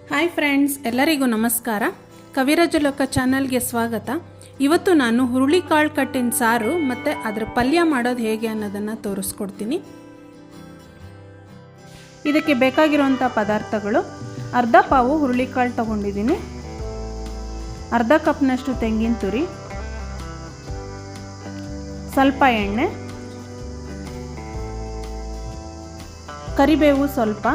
Hi friends, ಎಲ್ಲರಿಗೂ ನಮಸ್ಕಾರ. ಕವಿರಾಜಲೋಕ ಚಾನಲ್ಗೆ ಸ್ವಾಗತ. ಇವತ್ತು ನಾನು ಹುರುಳಿಕಾಳು ಕಟ್ಟಿನ ಸಾರು ಮತ್ತು ಅದರ ಪಲ್ಯ ಮಾಡೋದು ಹೇಗೆ ಅನ್ನೋದನ್ನು ತೋರಿಸ್ಕೊಡ್ತೀನಿ. ಇದಕ್ಕೆ ಬೇಕಾಗಿರುವಂಥ ಪದಾರ್ಥಗಳು: ಅರ್ಧ ಪಾವು ಹುರುಳಿಕಾಳು ತೊಗೊಂಡಿದ್ದೀನಿ, ಅರ್ಧ ಕಪ್ನಷ್ಟು ತೆಂಗಿನ ತುರಿ, ಸ್ವಲ್ಪ ಎಣ್ಣೆ, ಕರಿಬೇವು ಸ್ವಲ್ಪ,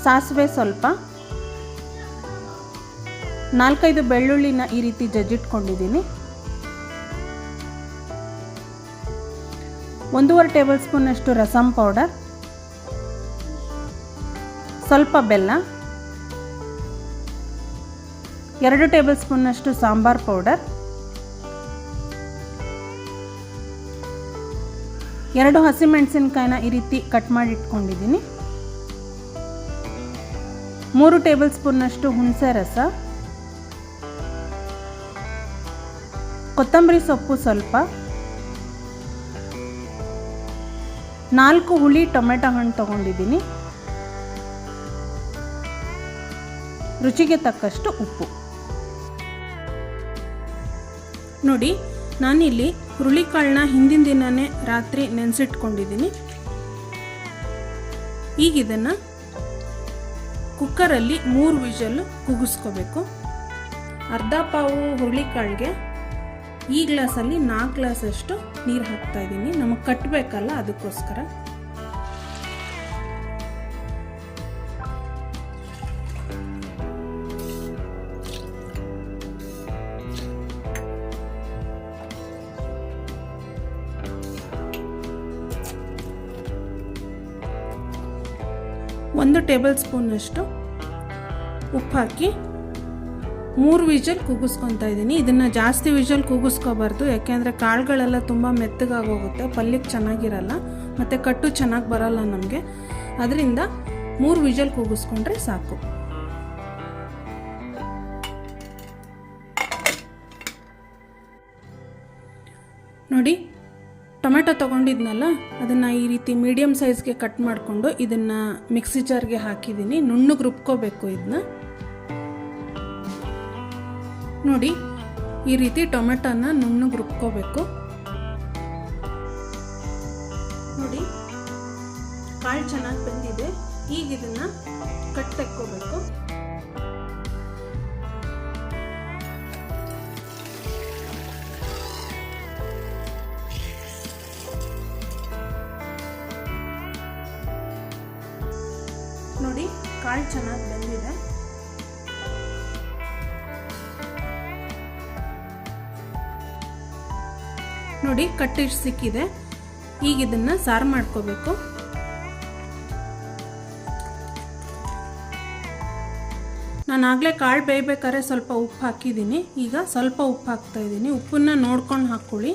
ಸಾಸಿವೆ ಸ್ವಲ್ಪ, 4-5 ಬೆಳ್ಳುಳ್ಳಿನ ಈ ರೀತಿ ಜಜ್ಜಿಟ್ಕೊಂಡಿದ್ದೀನಿ, 1.5 ಟೇಬಲ್ ಸ್ಪೂನಷ್ಟು ರಸಮ್ ಪೌಡರ್, ಸ್ವಲ್ಪ ಬೆಲ್ಲ, 2 ಟೇಬಲ್ ಸ್ಪೂನಷ್ಟು ಸಾಂಬಾರ್ ಪೌಡರ್, 2 ಹಸಿಮೆಣಸಿನಕಾಯಿನ ಈ ರೀತಿ ಕಟ್ ಮಾಡಿ ಇಟ್ಕೊಂಡಿದ್ದೀನಿ, 3 ಟೇಬಲ್ ಸ್ಪೂನ್ನಷ್ಟು ಹುಣಸೆ ರಸ, ಕೊತ್ತಂಬರಿ ಸೊಪ್ಪು ಸ್ವಲ್ಪ, 4 ಹುಳಿ ಟೊಮೆಟೊ ಹಣ್ಣು ತೊಗೊಂಡಿದ್ದೀನಿ, ರುಚಿಗೆ ತಕ್ಕಷ್ಟು ಉಪ್ಪು. ನೋಡಿ, ನಾನಿಲ್ಲಿ ಹುರುಳಿಕಾಳನ್ನ ಹಿಂದಿನ ದಿನವೇ ರಾತ್ರಿ ನೆನೆಸಿಟ್ಕೊಂಡಿದ್ದೀನಿ. ಈಗ ಇದನ್ನು ಕುಕ್ಕರಲ್ಲಿ 3 ವಿಷಲ್ ಕೂಗಿಸ್ಕೋಬೇಕು. ಅರ್ಧ ಪಾವು ಹುರುಳಿಕಾಳಿಗೆ ಈ ಗ್ಲಾಸಲ್ಲಿ 4 ಗ್ಲಾಸಷ್ಟು ನೀರು ಹಾಕ್ತಾ ಇದ್ದೀನಿ. ನಮಗೆ ಕಟ್ಟಬೇಕಲ್ಲ, ಅದಕ್ಕೋಸ್ಕರ. ಒಂದು ಟೇಬಲ್ ಸ್ಪೂನಷ್ಟು ಉಪ್ಪು ಹಾಕಿ 3 ವಿಷಲ್ ಕೂಗಿಸ್ಕೊತಾ ಇದ್ದೀನಿ. ಇದನ್ನು ಜಾಸ್ತಿ ವಿಷಲ್ ಕೂಗಿಸ್ಕೋಬಾರ್ದು, ಯಾಕೆಂದರೆ ಕಾಳುಗಳೆಲ್ಲ ತುಂಬ ಮೆತ್ತಗಾಗೋಗುತ್ತೆ, ಪಲ್ಯಕ್ಕೆ ಚೆನ್ನಾಗಿರಲ್ಲ ಮತ್ತು ಕಟ್ಟು ಚೆನ್ನಾಗಿ ಬರಲ್ಲ ನಮಗೆ. ಅದರಿಂದ 3 ವಿಷಲ್ ಕೂಗಿಸ್ಕೊಂಡ್ರೆ ಸಾಕು. ನೋಡಿ, ಟೊಮೆಟೊ ತೊಗೊಂಡಿದ್ನಲ್ಲ, ಅದನ್ನು ಈ ರೀತಿ ಮೀಡಿಯಮ್ ಸೈಜ್ಗೆ ಕಟ್ ಮಾಡಿಕೊಂಡು ಇದನ್ನು ಮಿಕ್ಸಿ ಜಾರ್ಗೆ ಹಾಕಿದ್ದೀನಿ. ನುಣ್ಣಗೆ ರುಬ್ಕೋಬೇಕು ಇದನ್ನ. ನೋಡಿ, ಈ ರೀತಿ ಟೊಮೆಟೊನ ನುಣ್ಣಗೆ ರುಬ್ಕೋಬೇಕು. ನೋಡಿ, ಕಾಳು ಚೆನ್ನಾಗಿ ಬೆಂದಿದೆ. ಈಗ ಇದನ್ನು ಕಟ್ ತೆಕ್ಕೋಬೇಕು. ನೋಡಿ, ಕಾಳು ಚೆನ್ನಾಗಿ ಬೆಂದಿದೆ. ನೋಡಿ, ಕಟ್ಟಿಟ್ಟು ಸಿಕ್ಕಿದೆ. ಈಗ ಇದನ್ನ ಸಾರು ಮಾಡ್ಕೋಬೇಕು. ನಾನು ಆಗಲೇ ಕಾಳು ಬೇಯಬೇಕಾದ್ರೆ ಸ್ವಲ್ಪ ಉಪ್ಪು ಹಾಕಿದ್ದೀನಿ. ಈಗ ಸ್ವಲ್ಪ ಉಪ್ಪು ಹಾಕ್ತಾ ಇದ್ದೀನಿ. ಉಪ್ಪನ್ನ ನೋಡ್ಕೊಂಡು ಹಾಕ್ಕೊಳ್ಳಿ.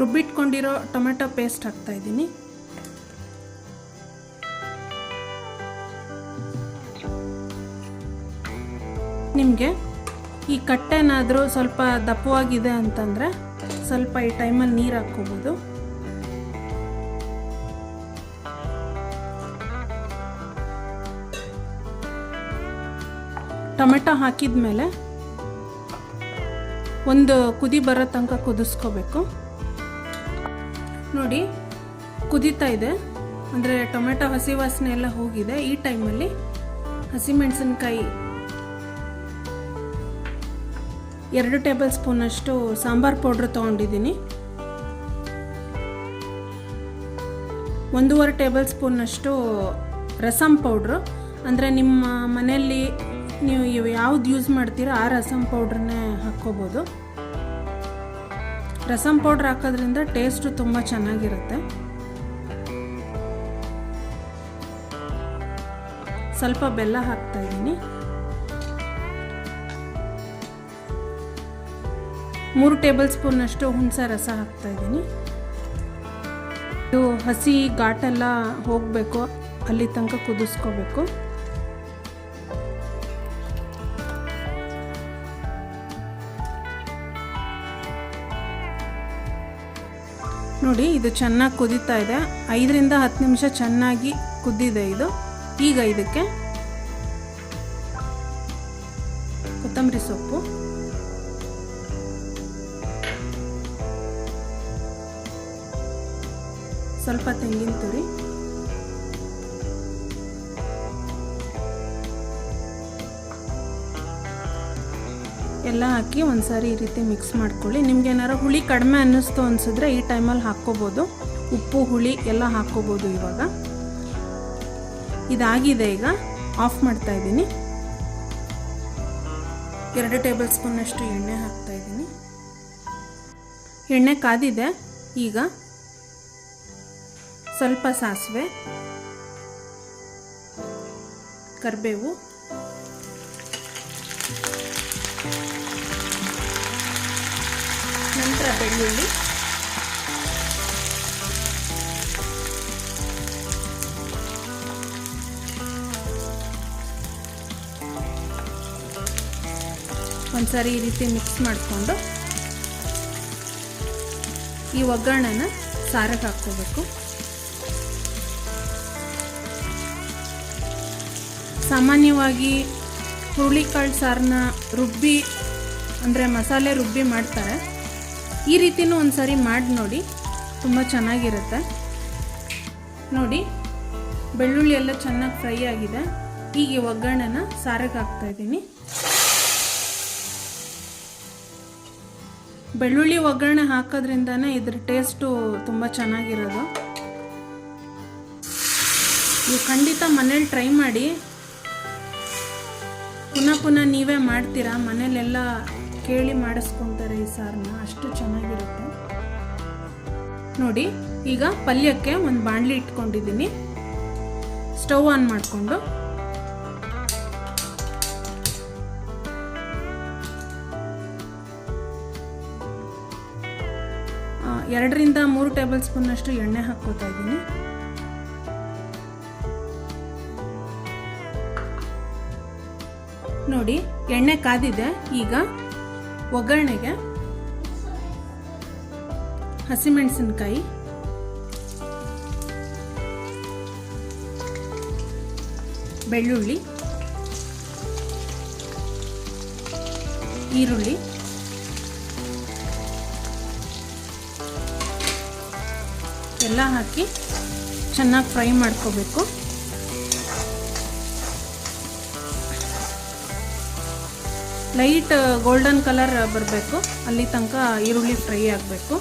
ರುಬ್ಬಿಟ್ಕೊಂಡಿರೋ ಟೊಮೆಟೊ ಪೇಸ್ಟ್ ಹಾಕ್ತಾ ಇದ್ದೀನಿ. ನಿಮಗೆ ಈ ಕಟ್ಟೆನಾದರೂ ಸ್ವಲ್ಪ ದಪ್ಪವಾಗಿದೆ ಅಂತಂದರೆ ಸ್ವಲ್ಪ ಈ ಟೈಮಲ್ಲಿ ನೀರು ಹಾಕ್ಕೋಬೋದು. ಟೊಮೆಟೊ ಹಾಕಿದ ಮೇಲೆ ಒಂದು ಕುದಿ ಬರೋ ತನಕ ಕುದಿಸ್ಕೋಬೇಕು. ನೋಡಿ, ಕುದೀತಾ ಇದೆ, ಅಂದರೆ ಟೊಮೆಟೊ ಹಸಿ ವಾಸನೆ ಎಲ್ಲ ಹೋಗಿದೆ. ಈ ಟೈಮಲ್ಲಿ ಹಸಿಮೆಣಸಿನ್ಕಾಯಿ 2 ಟೇಬಲ್ ಸ್ಪೂನಷ್ಟು ಸಾಂಬಾರ್ ಪೌಡ್ರ್ ತೊಗೊಂಡಿದ್ದೀನಿ, 1.5 ಟೇಬಲ್ ಸ್ಪೂನಷ್ಟು ರಸಮ್ ಪೌಡ್ರು, ಅಂದರೆ ನಿಮ್ಮ ಮನೆಯಲ್ಲಿ ನೀವು ಯಾವ್ದು ಯೂಸ್ ಮಾಡ್ತೀರೋ ಆ ರಸಮ್ ಪೌಡ್ರನ್ನೇ ಹಾಕ್ಕೋಬೋದು. ರಸಮ್ ಪೌಡ್ರ್ ಹಾಕೋದ್ರಿಂದ ಟೇಸ್ಟು ತುಂಬ ಚೆನ್ನಾಗಿರುತ್ತೆ. ಸ್ವಲ್ಪ ಬೆಲ್ಲ ಹಾಕ್ತಾ ಇದ್ದೀನಿ. 3 ಟೇಬಲ್ ಸ್ಪೂನಷ್ಟು ಹುಣಸೆ ರಸ ಹಾಕ್ತಾ ಇದ್ದೀನಿ. ಇದು ಹಸಿ ಘಾಟೆಲ್ಲ ಹೋಗಬೇಕು, ಅಲ್ಲಿ ತನಕ ಕುದಿಸ್ಕೋಬೇಕು. ನೋಡಿ ಇದು ಚೆನ್ನಾಗಿ ಕುದೀತಾ ಇದೆ. 5 ರಿಂದ 10 ನಿಮಿಷ ಚೆನ್ನಾಗಿ ಕುದ್ದಿದೆ ಇದು. ಈಗ ಇದಕ್ಕೆ ಕೊತ್ತಂಬರಿ ಸೊಪ್ಪು, ಸ್ವಲ್ಪ ತೆಂಗಿನ ತುರಿ, ಎಲ್ಲ ಹಾಕಿ ಒಂದ್ಸಾರಿ ಈ ರೀತಿ ಮಿಕ್ಸ್ ಮಾಡ್ಕೊಳ್ಳಿ. ನಿಮ್ಗೆ ಏನಾರು ಹುಳಿ ಕಡಿಮೆ ಅನ್ನಿಸ್ತು ಅನಿಸಿದ್ರೆ ಈ ಟೈಮಲ್ಲಿ ಹಾಕ್ಕೋಬೋದು. ಉಪ್ಪು ಹುಳಿ ಎಲ್ಲ ಹಾಕ್ಕೋಬೋದು. ಇವಾಗ ಇದಾಗಿದೆ. ಈಗ ಆಫ್ ಮಾಡ್ತಾ ಇದ್ದೀನಿ. 2 ಟೇಬಲ್ ಸ್ಪೂನಷ್ಟು ಎಣ್ಣೆ ಹಾಕ್ತಾ ಇದ್ದೀನಿ. ಎಣ್ಣೆ ಕಾದಿದೆ. ಈಗ ಸ್ವಲ್ಪ ಸಾಸಿವೆ, ಕರಿಬೇವು, ನಂತರ ಬೆಳ್ಳುಳ್ಳಿ, ಒಂದ್ಸಾರಿ ಈ ರೀತಿ ಮಿಕ್ಸ್ ಮಾಡಿಕೊಂಡು ಈ ಒಗ್ಗರಣೆನ ಸಾರಿಗೆ ಹಾಕ್ಕೋಬೇಕು. ಸಾಮಾನ್ಯವಾಗಿ ಹುರುಳಿಕಾಳು ಸಾರನ್ನ ರುಬ್ಬಿ ಅಂದರೆ ಮಸಾಲೆ ರುಬ್ಬಿ ಮಾಡ್ತಾರೆ. ಈ ರೀತಿನೂ ಒಂದ್ಸಾರಿ ಮಾಡಿ ನೋಡಿ, ತುಂಬ ಚೆನ್ನಾಗಿರುತ್ತೆ. ನೋಡಿ ಬೆಳ್ಳುಳ್ಳಿ ಎಲ್ಲ ಚೆನ್ನಾಗಿ ಫ್ರೈ ಆಗಿದೆ. ಈಗ ಈ ಒಗ್ಗರಣೆನ ಸಾರಿಗೆ ಹಾಕ್ತಾ ಇದ್ದೀನಿ. ಬೆಳ್ಳುಳ್ಳಿ ಒಗ್ಗರಣೆ ಹಾಕೋದ್ರಿಂದನೇ ಇದ್ರ ಟೇಸ್ಟು ತುಂಬ ಚೆನ್ನಾಗಿರೋದು. ನೀವು ಖಂಡಿತ ಮನೇಲಿ ಟ್ರೈ ಮಾಡಿ. ಪುನಃ ನೀವೇ ಮಾಡ್ತೀರಾ. ಮನೇಲೆಲ್ಲ ಕೇಳಿ ಮಾಡಿಸ್ಕೊತಾರೆ ಈ ಸಾರನ್ನ, ಅಷ್ಟು ಚೆನ್ನಾಗಿರುತ್ತೆ. ನೋಡಿ ಈಗ ಪಲ್ಯಕ್ಕೆ ಒಂದು ಬಾಣಲಿ ಇಟ್ಕೊಂಡಿದ್ದೀನಿ. ಸ್ಟವ್ ಆನ್ ಮಾಡಿಕೊಂಡು ಎರಡರಿಂದ 3 ಟೇಬಲ್ ಸ್ಪೂನಷ್ಟು ಎಣ್ಣೆ ಹಾಕ್ಕೋತಾ ಇದ್ದೀನಿ. ನೋಡಿ ಎಣ್ಣೆ ಕಾದಿದೆ. ಈಗ ಒಗ್ಗರಣೆಗೆ ಹಸಿಮೆಣಸಿನಕಾಯಿ, ಬೆಳ್ಳುಳ್ಳಿ, ಈರುಳ್ಳಿ, ಎಲ್ಲ ಹಾಕಿ ಚೆನ್ನಾಗಿ ಫ್ರೈ ಮಾಡ್ಕೋಬೇಕು. ಲೈಟ್ ಗೋಲ್ಡನ್ ಕಲರ್ ಬರಬೇಕು, ಅಲ್ಲಿ ತನಕ ಈರುಳ್ಳಿ ಫ್ರೈ ಆಗಬೇಕು.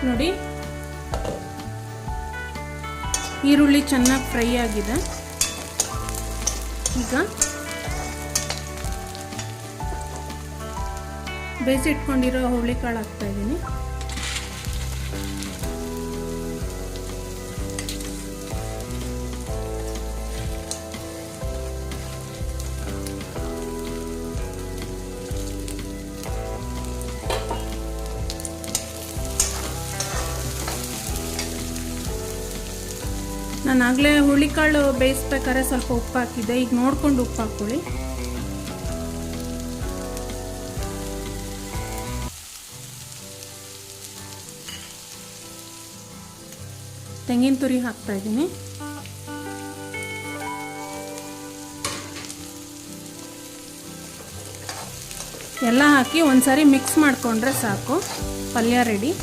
ನೋಡಿ ಈರುಳ್ಳಿ ಚೆನ್ನಾಗಿ ಫ್ರೈ ಆಗಿದೆ. ಈಗ ಬೇಯಿಸಿಟ್ಕೊಂಡಿರೋ ಹುರುಳಿಕಾಳು ಹಾಕ್ತಾ ಇದ್ದೀನಿ. ನಾನು ಆಗಲೇ ಹುರುಳಿಕಾಳು ಬೇಯಿಸ್ಬೇಕಾದ್ರೆ ಸ್ವಲ್ಪ ಉಪ್ಪು ಹಾಕಿದ್ದೆ. ಈಗ ನೋಡ್ಕೊಂಡು ಉಪ್ಪು ಹಾಕ್ಕೊಳ್ಳಿ. ತೆಂಗಿನ ತುರಿ ಹಾಕ್ತಾ ಇದ್ದೀನಿ. ಎಲ್ಲ ಹಾಕಿ ಒಂದ್ಸಾರಿ ಮಿಕ್ಸ್ ಮಾಡಿಕೊಂಡ್ರೆ ಸಾಕು, ಪಲ್ಯ ರೆಡಿ.